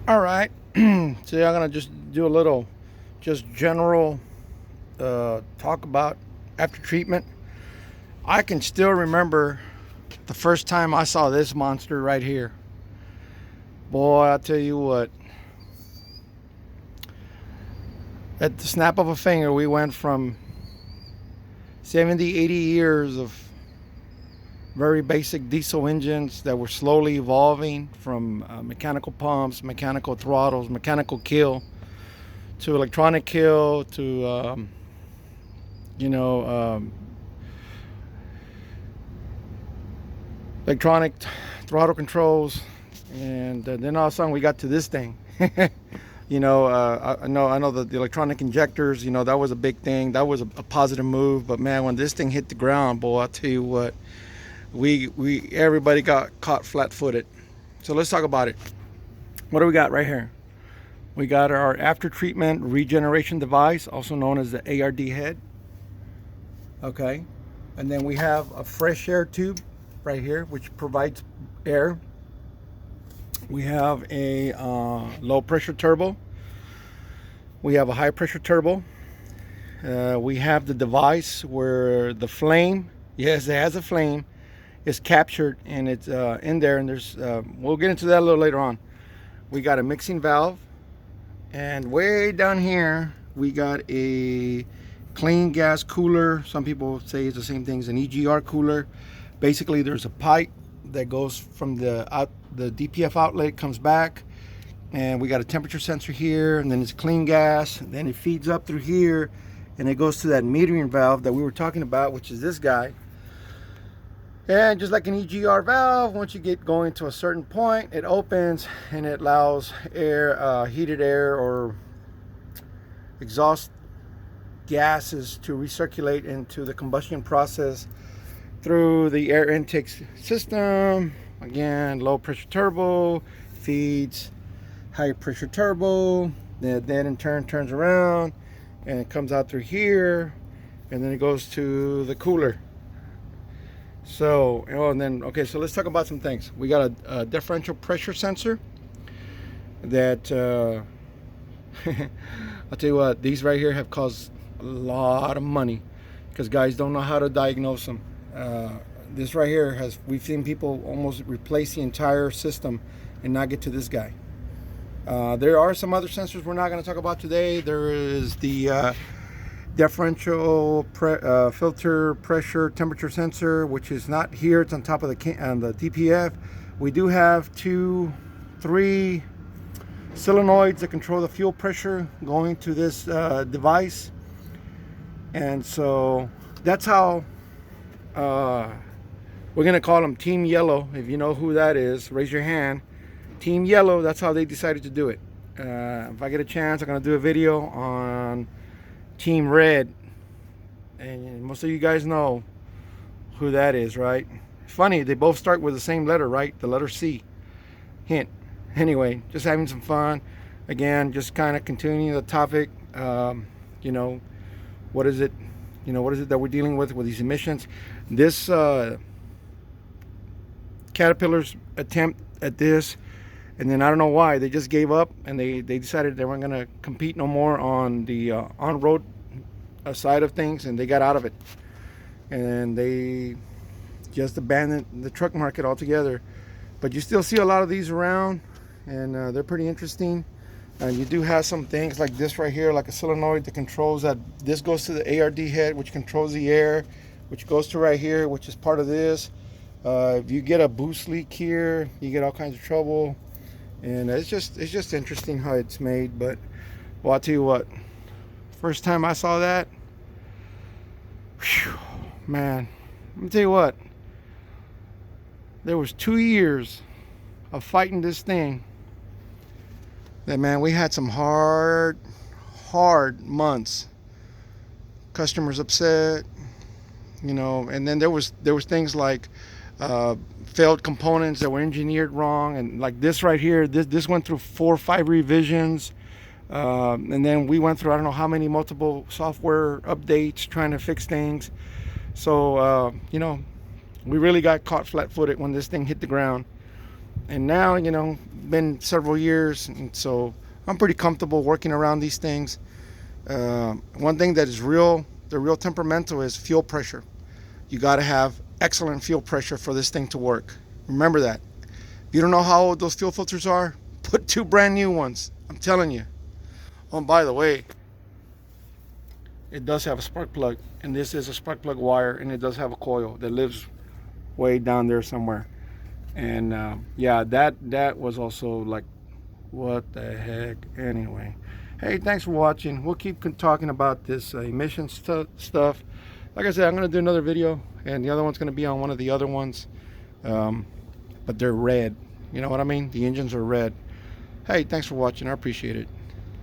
All right. So yeah, I'm gonna just do a little, just general talk about after treatment. I can still remember the first time I saw this monster right here. Boy, I tell you what, at the snap of a finger, we went from 70, 80 years of very basic diesel engines that were slowly evolving from mechanical pumps, mechanical throttles, mechanical kill, to electronic kill, to you know, electronic throttle controls, and then all of a sudden we got to this thing. I know that the electronic injectors, that was a big thing. That was a positive move. But man, when this thing hit the ground, boy, I tell you what, we everybody got caught flat-footed. So let's talk about it. What do we got right here? We got our after treatment regeneration device, also known as the ARD head. Okay, and then we have a fresh air tube right here, which provides air. We have a low pressure turbo. We have a high pressure turbo. We have the device where the flame, yes, it has a flame, is captured and it's in there. And there's, we'll get into that a little later on. We got a mixing valve. And way down here, we got a clean gas cooler. Some people say it's the same thing as an EGR cooler. Basically, there's a pipe that goes from the DPF outlet, comes back, and we got a temperature sensor here, and then it's clean gas, and then it feeds up through here, and it goes to that metering valve that we were talking about, which is this guy. And just like an EGR valve, once you get going to a certain point, it opens and it allows air, heated air or exhaust gases to recirculate into the combustion process through the air intake system. Again, low pressure turbo feeds high pressure turbo, then in turn turns around and it comes out through here, and then it goes to the cooler. So, and then, okay, so let's talk about some things. We got a differential pressure sensor that I'll tell you what, these right here have caused a lot of money because guys don't know how to diagnose them. This right here we've seen people almost replace the entire system and not get to this guy. There are some other sensors we're not going to talk about today. There is the differential filter pressure temperature sensor, which is not here. It's on top of the DPF. We do have 3 solenoids that control the fuel pressure going to this device, and so that's how we're gonna call them Team Yellow. If you know who that is, raise your hand. Team Yellow, that's how they decided to do it. If I get a chance, I'm gonna do a video on Team Red, and most of you guys know who that is, right? Funny, they both start with the same letter, right? The letter C. Hint. Anyway, just having some fun. Again, just kind of continuing the topic. You know, what is it? What is it that we're dealing with these emissions? This Caterpillar's attempt at this, and then I don't know why they just gave up and they decided they weren't going to compete no more on the on-road side of things, and they got out of it, and they just abandoned the truck market altogether. But you still see a lot of these around, and they're pretty interesting. You do have some things like this right here, like a solenoid that controls that. This goes to the ARD head, which controls the air, which goes to right here, which is part of this. If you get a boost leak here, you get all kinds of trouble, and it's just interesting how it's made. But well, I'll tell you what, first time I saw that, whew, man, let me tell you what, there was 2 years of fighting this thing. That, man, we had some hard months. Customers upset, and then there was things like failed components that were engineered wrong, and like this right here, this went through 4 or 5 revisions, and then we went through I don't know how many multiple software updates trying to fix things. So we really got caught flat-footed when this thing hit the ground. And now, you know, been several years, and so I'm pretty comfortable working around these things. One thing that is real, the real temperamental is fuel pressure. You got to have excellent fuel pressure for this thing to work. Remember that. If you don't know how old those fuel filters are, put 2 brand new ones. I'm telling you. Oh, and by the way, it does have a spark plug, and this is a spark plug wire, and it does have a coil that lives way down there somewhere. And yeah, that was also like, what the heck. Anyway, hey, thanks for watching. We'll keep talking about this emissions stuff. Like I said, I'm going to do another video, and the other one's going to be on one of the other ones. But they're red. You know what I mean? The engines are red. Hey, thanks for watching. I appreciate it.